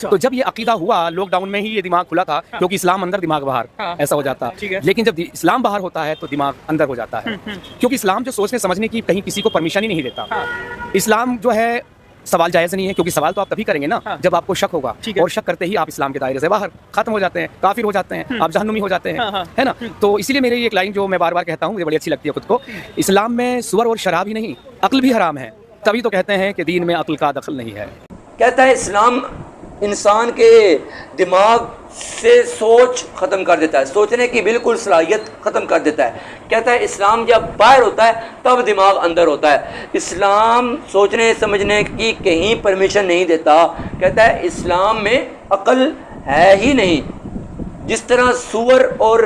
تو جب یہ عقیدہ ہوا لاک ڈاؤن میں ہی یہ دماغ کھلا تھا، کیونکہ اسلام اندر دماغ باہر ایسا ہو جاتا ہے، لیکن جب اسلام باہر ہوتا ہے تو دماغ اندر ہو جاتا ہے، کیونکہ اسلام جو سوچنے سمجھنے کی کہیں کسی کو پرمیشن ہی نہیں دیتا۔ اسلام جو ہے سوال جائز نہیں ہے، کیونکہ سوال تو آپ تبھی کریں گے نا جب آپ کو شک ہوگا، اور شک کرتے ہی آپ اسلام کے دائرے سے باہر ختم ہو جاتے ہیں، کافر ہو جاتے ہیں، آپ جہنمی ہو جاتے ہیں، ہے نا۔ تو اسی لیے میری ایک لائن جو میں بار بار کہتا ہوں، مجھے بڑی اچھی لگتی ہے خود کو، اسلام میں سور اور شراب ہی نہیں، عقل بھی حرام ہے، تبھی تو کہتے ہیں کہ دین میں عقل کا دخل نہیں ہے۔ کہتا ہے اسلام انسان کے دماغ سے سوچ ختم کر دیتا ہے، سوچنے کی بالکل صلاحیت ختم کر دیتا ہے۔ کہتا ہے اسلام جب باہر ہوتا ہے تب دماغ اندر ہوتا ہے۔ اسلام سوچنے سمجھنے کی کہیں پرمیشن نہیں دیتا۔ کہتا ہے اسلام میں عقل ہے ہی نہیں۔ جس طرح سور اور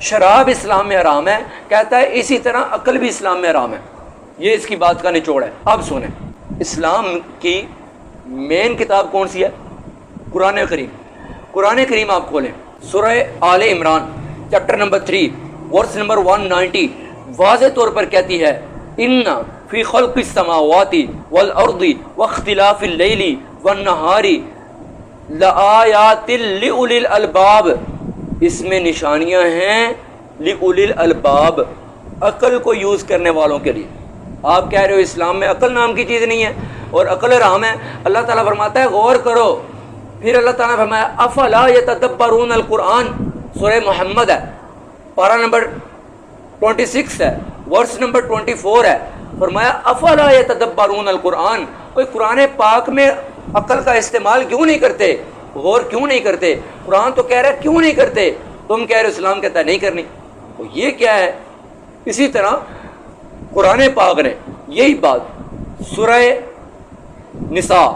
شراب اسلام میں حرام ہے، کہتا ہے اسی طرح عقل بھی اسلام میں حرام ہے۔ یہ اس کی بات کا نچوڑ ہے۔ اب سنیں، اسلام کی مین کتاب کون سی ہے؟ قرآن کریم۔ قرآن کریم آپ کھولیں، سورہ آل عمران چیپٹر نمبر 3 ورس نمبر 190 واضح طور پر کہتی ہے، ان فی خلق السماوات والارض واختلاف اللیل والنہار لآیات لأولی الالباب، اس میں نشانیاں ہیں لأولی الالباب، عقل کو یوز کرنے والوں کے لیے۔ آپ کہہ رہے ہو اسلام میں عقل نام کی چیز نہیں ہے اور عقل حرام ہے۔ اللہ تعالیٰ فرماتا ہے غور کرو۔ پھر اللہ تعالیٰ نے فرمایا افلا یتدبرون القرآن، سورہ محمد ہے، پارہ نمبر 26 ہے، ورس نمبر 24 ہے۔ فرمایا افلا یتدبرون القرآن، کوئی قرآن پاک میں عقل کا استعمال کیوں نہیں کرتے، غور کیوں نہیں کرتے؟ قرآن تو کہہ رہا ہے کیوں نہیں کرتے، تم کہہ رہے ہو اسلام کہتا ہے نہیں کرنی۔ تو یہ کیا ہے؟ اسی طرح قرآن پاک نے یہی بات سورہ نساء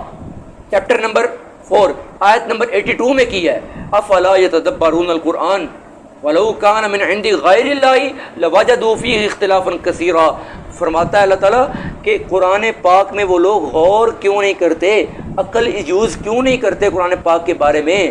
چیپٹر نمبر 4 آیت نمبر 82 میں کی ہے، افلا یتدبرون القرآن ولو کان من عند غیر اللہ لوجدوا فیہ اختلافا کثیرا۔ فرماتا ہے اللہ تعالیٰ کہ قرآن پاک میں وہ لوگ غور کیوں نہیں کرتے، عقل یوز کیوں نہیں کرتے قرآن پاک کے بارے میں۔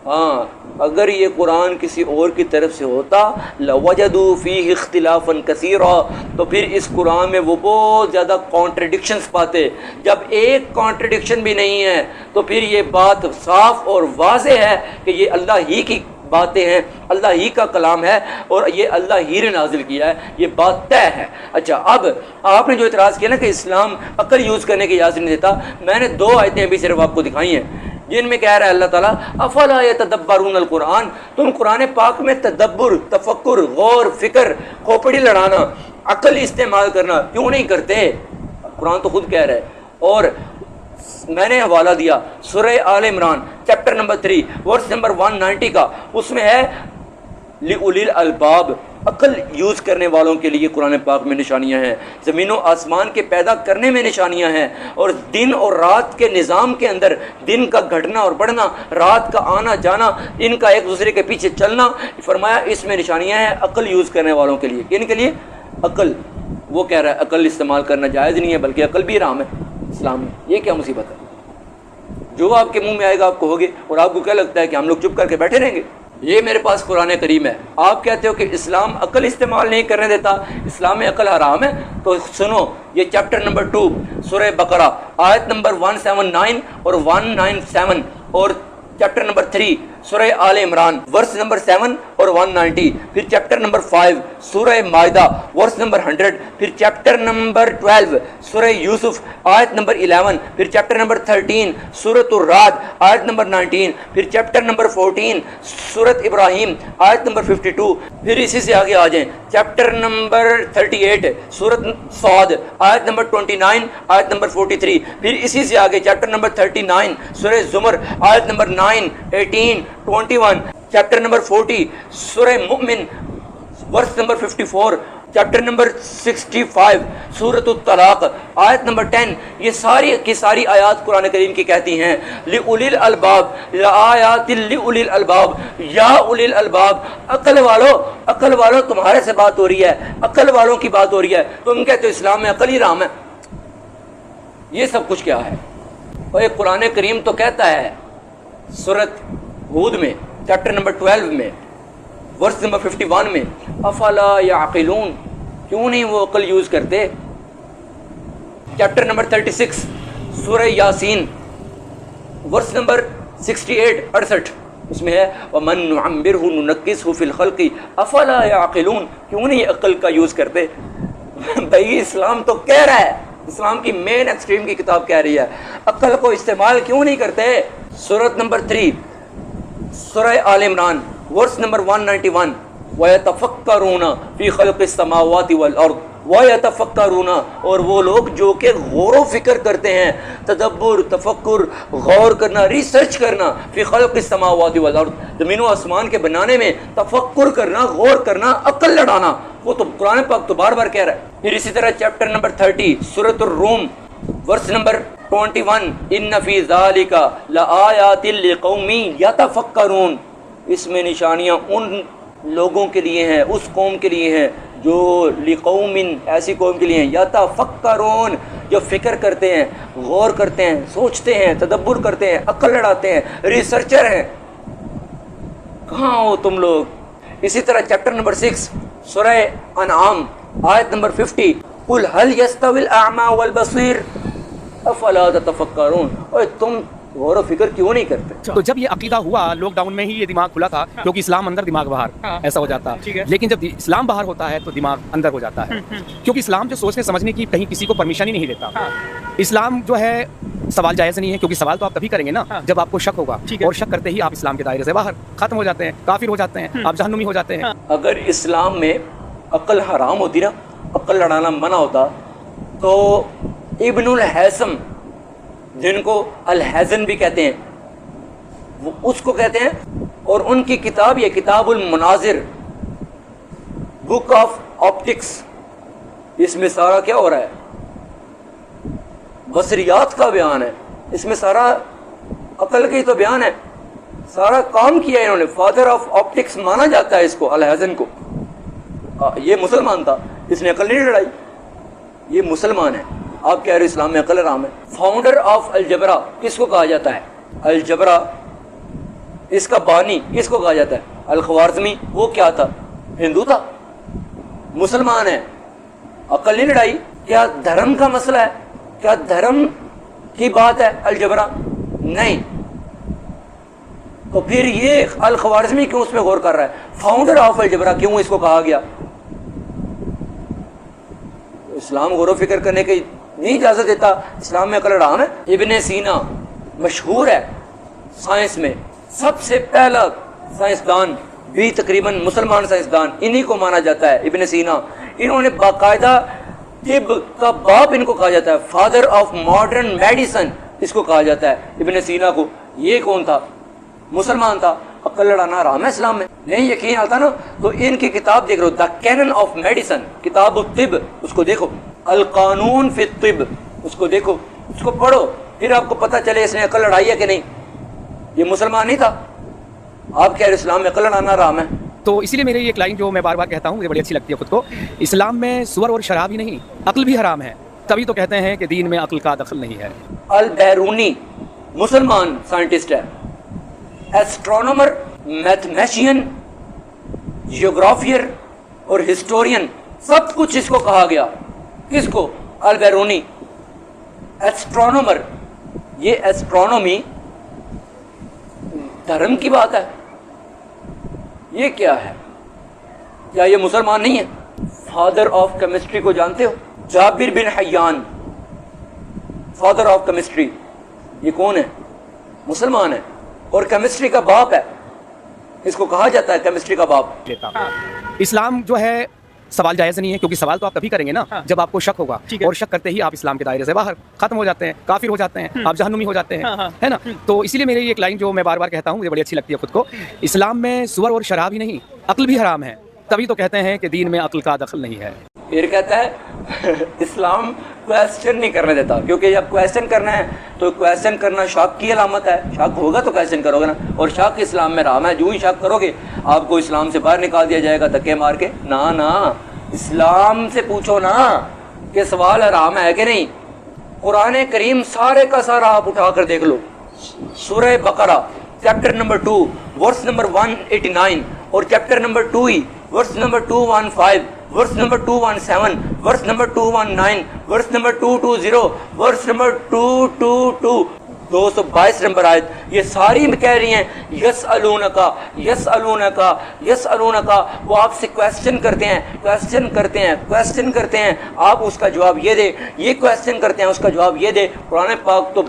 ہاں، اگر یہ قرآن کسی اور کی طرف سے ہوتا لوجدوا فیہ اختلافا کثیرا، تو پھر اس قرآن میں وہ بہت زیادہ کانٹرڈکشنز پاتے۔ جب ایک کانٹرڈکشن بھی نہیں ہے تو پھر یہ بات صاف اور واضح ہے کہ یہ اللہ ہی کی باتیں ہیں، اللہ ہی کا کلام ہے اور یہ اللہ ہی نے نازل کیا ہے، یہ بات طے ہے۔ اچھا، اب آپ نے جو اعتراض کیا نا کہ اسلام عقل یوز کرنے کی اجازت نہیں دیتا، میں نے 2 آیتیں ابھی صرف آپ کو دکھائی ہیں جن میں کہہ رہا ہے اللہ تعالیٰ افلا یتدبرون القرآن، تم قرآن پاک میں تدبر، تفکر، غور، فکر، کھوپڑی لڑانا، عقل استعمال کرنا کیوں نہیں کرتے؟ قرآن تو خود کہہ رہا ہے۔ اور میں نے حوالہ دیا سورہ آل عمران چیپٹر نمبر 3 ورس نمبر 190 کا، اس میں ہے لأولی الالباب، عقل یوز کرنے والوں کے لیے قرآن پاک میں نشانیاں ہیں، زمین و آسمان کے پیدا کرنے میں نشانیاں ہیں، اور دن اور رات کے نظام کے اندر دن کا گھٹنا اور بڑھنا، رات کا آنا جانا، ان کا ایک دوسرے کے پیچھے چلنا، فرمایا اس میں نشانیاں ہیں عقل یوز کرنے والوں کے لیے۔ کن کے لیے؟ عقل۔ وہ کہہ رہا ہے عقل استعمال کرنا جائز نہیں ہے بلکہ عقل بھی حرام ہے اسلام میں۔ یہ کیا مصیبت ہے؟ جو آپ کے منہ میں آئے گا آپ کہو گے، اور آپ کو کیا لگتا ہے کہ ہم لوگ چپ کر کے بیٹھے رہیں گے؟ یہ میرے پاس قرآن کریم ہے، آپ کہتے ہو کہ اسلام عقل استعمال نہیں کرنے دیتا، اسلام میں عقل حرام ہے، تو سنو یہ چیپٹر نمبر 2 سورہ بقرہ آیت نمبر 179 اور 197 اور چیپٹر نمبر 3 سورہ آل عمران ورس نمبر 7 اور 190، پھر چیپٹر نمبر 5 سورہ مائدہ ورس نمبر 100، پھر چیپٹر نمبر 12 سورہ یوسف آیت نمبر 11، پھر چیپٹر نمبر 13 سورۃ الرعد آیت نمبر 19، پھر چیپٹر نمبر 14 سورۃ ابراہیم آیت نمبر 52، پھر اسی سے آگے آ جائیں چیپٹر نمبر 38 سورۃ صاد آیت نمبر 29 آیت نمبر 43، پھر اسی سے آگے چیپٹر نمبر 39 سورہ زمر آیت نمبر 9، 18، 21، چیپٹر نمبر 40 سورہ مؤمن ورس نمبر 54، چیپٹر نمبر 65 سورۃ الطلاق آیت نمبر 10۔ یہ ساری کی ساری آیات قرآن کریم کی کہتی ہیں لأولی الالباب، لآیات لأولی الالباب، یا اولی الالباب، عقل والو تمہارے سے بات ہو رہی ہے، عقل والوں کی بات ہو رہی ہے، تم کہتے ہو اسلام میں عقل ہی حرام ہے۔ یہ سب کچھ کیا ہے؟ اور یہ قرآن کریم تو کہتا ہے سورۃ ہود میں چیپٹر نمبر 12 میں ورس نمبر 51 میں افلا یعقلون، کیوں نہیں وہ عقل یوز کرتے؟ چیپٹر نمبر 36 سورہ یاسین ورس نمبر 68 اس میں ہے وَمَن نُعَمِّرْهُ نُنَكِّسْهُ فِي الْخَلْقِ أَفَلَا يَعْقِلُونَ، کیوں نہیں عقل کا یوز کرتے؟ بھائی اسلام تو کہہ رہا ہے، اسلام کی مین ایکسٹریم کی کتاب کہہ رہی ہے، عقل کو استعمال کیوں نہیں کرتے؟ سورۃ نمبر 3 سورہ آل عمران ورس نمبر 191 وَيَتَفَكَّرُونَ فِي خَلْقِ السَّمَاوَاتِ وَالْأَرْضِ وَيَتَفَكَّرُونَ، اور وہ لوگ جو کہ غور و فکر کرتے ہیں، تدبر، تفکر، غور کرنا، ریسرچ کرنا، فی خلق السماوات والارض، زمین و آسمان کے بنانے میں تفکر کرنا، غور کرنا، عقل لڑانا، وہ تو قرآن پاک تو بار بار کہہ رہا ہے۔ پھر اسی طرح چیپٹر نمبر 30 سورۃ الروم ورس نمبر 21 ان فی ذالک لآیات لقوم یتفکرون، اس میں نشانیاں ان لوگوں کے لیے ہیں، اس قوم کے لیے ہیں جو لقوم، ایسی قوم کے لیے ہیں، یتفکرون، جو فکر کرتے ہیں، غور کرتے ہیں، سوچتے ہیں، تدبر کرتے ہیں، عقل لڑاتے ہیں، ریسرچر ہیں۔ کہاں ہو تم لوگ؟ اسی طرح چیپٹر نمبر 6 سورہ انعام آیت نمبر 50 قل هل يستوي الاعمى والبصير افلا تتفکرون، اور تم غور و فکر کیوں نہیں کرتے؟ تو جب یہ عقیدہ ہوا لاک ڈاؤن میں ہی یہ دماغ کھلا تھا، کیونکہ اسلام اندر دماغ باہر ایسا ہو جاتا، لیکن جب اسلام باہر ہوتا ہے تو دماغ اندر ہو جاتا ہے، کیونکہ اسلام جو سوچنے سمجھنے کی کہیں کسی کو پرمیشن ہی نہیں دیتا۔ اسلام جو ہے سوال جائز نہیں ہے، کیونکہ سوال تو آپ تبھی کریں گے نا جب آپ کو شک ہوگا، اور شک کرتے ہی آپ اسلام کے دائرے سے باہر ختم ہو جاتے ہیں، کافر ہو جاتے ہیں، آپ جہنمی ہو جاتے ہیں۔ اگر اسلام میں عقل حرام ہوتی نا، عقل لڑانا منع ہوتا، تو ابن الحیثم، جن کو الحزن بھی کہتے ہیں، وہ اس کو کہتے ہیں، اور ان کی کتاب یہ کتاب المناظر، بک آف آپٹکس، اس میں سارا کیا ہو رہا ہے؟ بصریات کا بیان ہے، اس میں سارا عقل کا ہی تو بیان ہے، سارا کام کیا ہے انہوں نے۔ فادر آف آپٹکس مانا جاتا ہے اس کو، الحزن کو۔ یہ مسلمان تھا، اس نے عقل نہیں لڑائی، یہ مسلمان ہے۔ آپ کہہ رہے اسلام میں عقل حرام ہے۔ فاؤنڈر آف الجبرا کس کو کہا جاتا ہے؟ الجبرا، اس کا بانی کس کو کہا جاتا ہے؟ الخوارزمی۔ وہ کیا تھا؟ ہندو تھا، مسلمان ہے، عقل نہیں لڑائی۔ کیا دھرم کا مسئلہ ہے؟ کیا دھرم کی بات ہے الجبرا؟ نہیں۔ تو پھر یہ الخوارزمی کیوں اس میں غور کر رہا ہے؟ فاؤنڈر آف الجبرا کیوں اس کو کہا گیا؟ اسلام غور و فکر کرنے کی نہیں اجازت دیتا، اسلام میں عقل حرام ہے۔ ابن سینا مشہور ہے سائنس میں، سب سے پہلا سائنسدان بھی تقریباً مسلمان سائنسدان انہی کو مانا جاتا ہے، ابن سینا۔ انہوں نے باقاعدہ طب کا باپ ان کو کہا جاتا ہے، فادر آف ماڈرن میڈیسن اس کو کہا جاتا ہے ابن سینا کو۔ یہ کون تھا؟ مسلمان تھا۔ عقل لڑانا حرام ہے اسلام میں؟ نہیں یقین آتا نا تو ان کی کتاب دیکھ لو، دا کینن آف میڈیسن، کتاب الطب، اس کو دیکھو، القانون فی الطب، اس کو دیکھو، اس کو پڑھو، پھر آپ کو پتہ چلے اس نے عقل لڑائی ہے کہ نہیں۔ یہ مسلمان نہیں تھا، آپ کہہ رہے اسلام میں عقل لڑانا حرام ہے۔ تو اسی لیے میری ایک لائن جو میں بار بار کہتا ہوں، مجھے بڑی اچھی لگتی ہے خود کو، اسلام میں سور اور شراب ہی نہیں، عقل بھی حرام ہے، تبھی تو کہتے ہیں کہ دین میں عقل کا دخل نہیں ہے۔ البیرونی مسلمان سائنٹسٹ ہے، ایسٹرونومر، میتھمیشین، جیوگرافیر اور ہسٹورین، سب کچھ اس کو کہا گیا۔ کس کو؟ البیرونی۔ ایسٹرونومر، یہ ایسٹرونومی دھرم کی بات ہے؟ یہ کیا ہے؟ کیا یہ مسلمان نہیں ہے؟ فادر آف کیمسٹری کو جانتے ہو؟ جابر بن حیان، فادر آف کیمسٹری، یہ کون ہے؟ مسلمان ہے، اور کیمسٹری کا باپ ہے، اس کو کہا جاتا ہے کیمسٹری کا باپ۔ اسلام جو ہے سوال جائز نہیں ہے، کیونکہ سوال تو آپ تبھی کریں گے نا جب آپ کو شک ہوگا، اور شک کرتے ہی آپ اسلام کے دائرے سے باہر ختم ہو جاتے ہیں، کافر ہو جاتے ہیں، آپ جہنمی ہو جاتے ہیں، ہے نا۔ تو اسی لیے میری ایک لائن جو میں بار بار کہتا ہوں، مجھے بڑی اچھی لگتی ہے خود کو، اسلام میں سور اور شراب ہی نہیں، عقل بھی حرام ہے، تبھی تو کہتے ہیں کہ دین میں عقل کا دخل نہیں ہے۔ پھر کہتا ہے اسلام کویسچن نہیں کرنے دیتا، کیونکہ جب کویسچن کرنا ہے تو کویسچن کرنا شک کی علامت ہے، شک ہوگا تو کویسچن کرو گے نا، اور شک اسلام میں حرام ہے، جو ہی شک کرو گے آپ کو اسلام سے باہر نکال دیا جائے گا دھکے مار کے۔ نا اسلام سے پوچھو نا کہ سوال حرام ہے کہ نہیں۔ قرآن کریم سارے کا سارا آپ اٹھا کر دیکھ لو، سورہ بقرہ چیپٹر نمبر 2 ورس نمبر 189 اور چیپٹر نمبر 2 ہی verse number 215، verse number 217، verse number 219، verse number 220، verse number 222، 222 number آیت، یہ ساری کہہ رہی ہیں یسألونکا یسألونکا یسألونکا، وہ آپ سے کویسچن کرتے ہیں کویسچن کرتے ہیں کویسچن کرتے ہیں، آپ اس کا جواب یہ دے، یہ کویسچن کرتے ہیں اس کا جواب یہ دے۔ قرآن پاک تو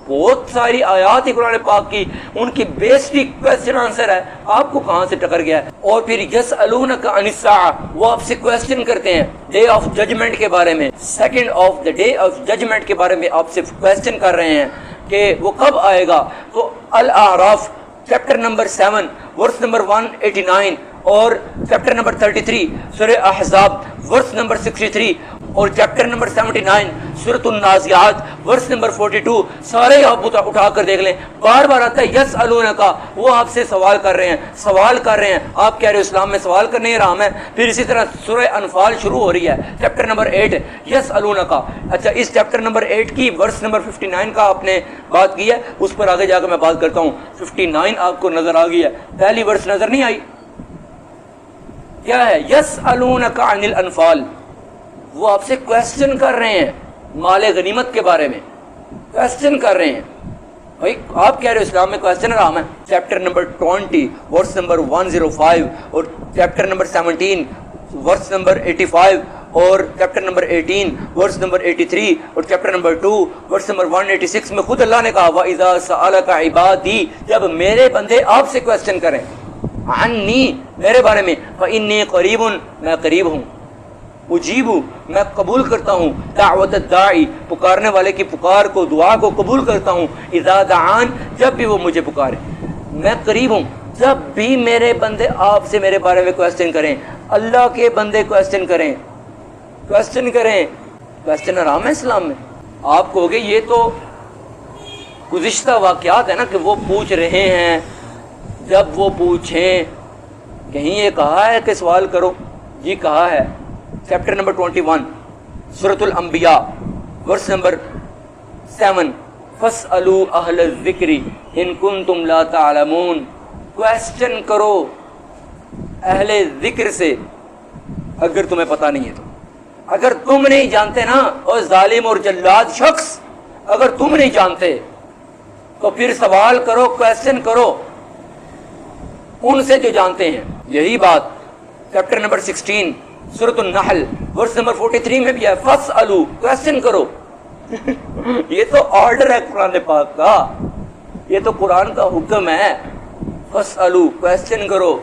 بہت ساری آیات ہی قرآن پاک کی ان کی بیسک کویسچن آنسر ہے، آپ کو کہاں سے ٹکر گیا ہے؟ اور پھر یسألونک عن الساعہ، وہ آپ سے کویسچن کرتے ہیں ڈے آف ججمنٹ کے بارے میں، second of the day of judgement کے بارے میں آپ سے کویسچن کر رہے ہیں کہ وہ کب آئے گا۔ تو الاعراف چیپٹر نمبر 7 ورس نمبر 189 اور چیپٹر نمبر 33 سورہ احزاب ورس نمبر 63 اور چیپٹر نمبر 79 سورۃ النازعات ورس نمبر 42، سارے آپ اٹھا کر دیکھ لیں، بار بار آتا ہے یسألونکا، وہ آپ سے سوال کر رہے ہیں سوال کر رہے ہیں، آپ کہہ رہے ہو اسلام میں سوال کرنے ہی حرام ہے۔ پھر اسی طرح سورہ انفال شروع ہو رہی ہے چیپٹر نمبر 8 یسألونکا۔ اچھا، اس چیپٹر نمبر 8 کی ورس نمبر 59 کا آپ نے بات کی ہے، اس پر آگے جا کر میں بات کرتا ہوں۔ 59 آپ کو نظر آ گئی ہے، پہلی ورس نظر نہیں آئی؟ کیا ہے؟ یسألونک عن الانفال، وہ آپ سے کویسچن کر رہے ہیں مال غنیمت کے بارے میں، کویسچن کر رہے ہیں۔ بھائی آپ کہہ رہے ہو اسلام میں کویسچن حرام ہے، چیپٹر نمبر 20 ورس نمبر 105 اور چیپٹر نمبر 17 ورس نمبر 85 اور چیپٹر نمبر 18 ورس نمبر 83 اور چیپٹر نمبر 2 ورس نمبر 186 میں خود اللہ نے کہا وَإِذَا سَأَلَكَ عِبَادِي، جب میرے بندے آپ سے کویسچن کریں عنی، میرے بارے میں، فَإِنِّي قَرِيبٌ، میں قریب ہوں، اجیب، میں قبول کرتا ہوں، دعوت الداعی، پکارنے والے کی پکار کو، دعا کو قبول کرتا ہوں، اذا دعان، جب بھی وہ مجھے پکارے، میں قریب ہوں۔ جب بھی میرے بندے آپ سے میرے بارے میں کویسچن کریں، اللہ کے بندے کویسچن کریں، کویسچن کریں، کویسچن حرام ہے اسلام میں۔ آپ کہو گے یہ تو گزشتہ واقعات ہے نا کہ وہ پوچھ رہے ہیں، جب وہ پوچھیں کہیں یہ کہا ہے کہ سوال کرو؟ جی کہا ہے، چیپٹر نمبر 21 سورۃ الانبیاء ورس نمبر 7 فَاسْأَلُوا أَهْلَ الذِّكْرِ إِن كُنتُمْ لَا تَعْلَمُونَ، کویسچن کرو اہل ذکر سے اگر تمہیں پتہ نہیں ہے تو۔ اگر تم نہیں جانتے نا، اور ظالم اور جلاد شخص اگر تم نہیں جانتے تو پھر سوال کرو، کویسچن کرو ان سے جو جانتے ہیں۔ یہی بات چیپٹر نمبر 16 سورۃ النحل ورس نمبر 43 میں بھی ہے، فَاسْأَلُوا، کویسچن کرو۔ یہ تو آرڈر ہے قرآن پاک کا، یہ تو قرآن کا حکم ہے، فَاسْأَلُوا، کویسچن کرو۔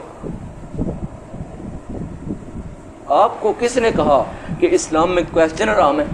آپ کو کس نے کہا کہ اسلام میں کویسچن حرام ہے؟